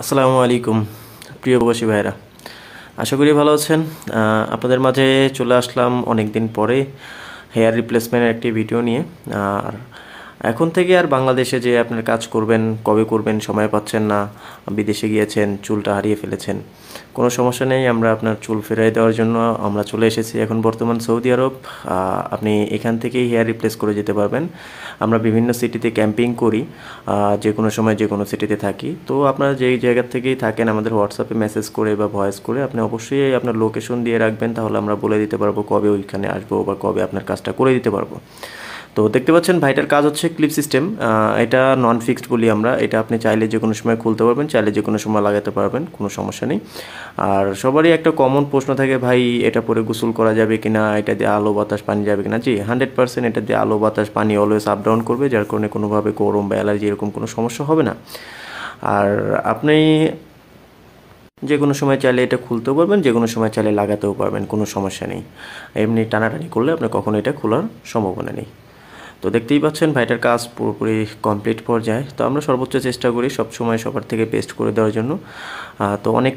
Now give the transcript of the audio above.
আসসালামু আলাইকুম প্রিয় প্রবাসী ভাইরা, আশা করি ভালো আছেন। আপনাদের মাঝে চলে আসলাম অনেক দিন পরে হেয়ার রিপ্লেসমেন্টের একটি ভিডিও নিয়ে। আর এখন থেকে আর বাংলাদেশে যে আপনার কাজ করবেন, কবে করবেন সময় পাচ্ছেন না, বিদেশে গিয়েছেন, চুলটা হারিয়ে ফেলেছেন, কোনো সমস্যা নেই। আমরা আপনার চুল ফেরাই দেওয়ার জন্য আমরা চলে এসেছি এখন বর্তমান সৌদি আরব। আপনি এখান থেকেই হেয়ার রিপ্লেস করে যেতে পারবেন। আমরা বিভিন্ন সিটিতে ক্যাম্পিং করি, যে কোনো সময় যে কোনো সিটিতে থাকি। তো আপনারা যেই জায়গা থেকেই থাকেন আমাদের হোয়াটসঅ্যাপে মেসেজ করে বা ভয়েস করে আপনি অবশ্যই আপনার লোকেশন দিয়ে রাখবেন, তাহলে আমরা বলে দিতে পারবো কবে ওইখানে আসবো বা কবে আপনার কাজটা করে দিতে পারবো। তো দেখতে পাচ্ছেন ভাইটার কাজ হচ্ছে ক্লিপ সিস্টেম। এটা নন ফিক্সড বলি আমরা। এটা আপনি চাইলে যে কোনো সময় খুলতে পারবেন, চাইলে যে কোনো সময় লাগাতে পারবেন, কোনো সমস্যা নেই। আর সবারই একটা কমন প্রশ্ন থাকে, ভাই এটা পরে গোসল করা যাবে কিনা, এটা দিয়ে আলো বাতাস পানি যাবে কিনা। জি, 100% এটা দিয়ে আলো বাতাস পানি অলওয়েজ আপ ডাউন করবে, যার কারণে কোনোভাবে গরম বা অ্যালার্জি এরকম কোনো সমস্যা হবে না। আর আপনি যে কোনো সময় চাইলে এটা খুলতেও পারবেন, যে কোনো সময় চাইলে লাগাতেও পারবেন, কোনো সমস্যা নেই। এমনি টানাটানি করলে আপনার কখনো এটা খোলার সম্ভাবনা নেই। তো দেখতেই পাচ্ছেন ভাইটার কাজ পুরোপুরি কমপ্লিট পর্যায়ে। তো আমরা সর্বোচ্চ চেষ্টা করি সব সময় সবার থেকে বেস্ট করে দেওয়ার জন্য। তো অনেক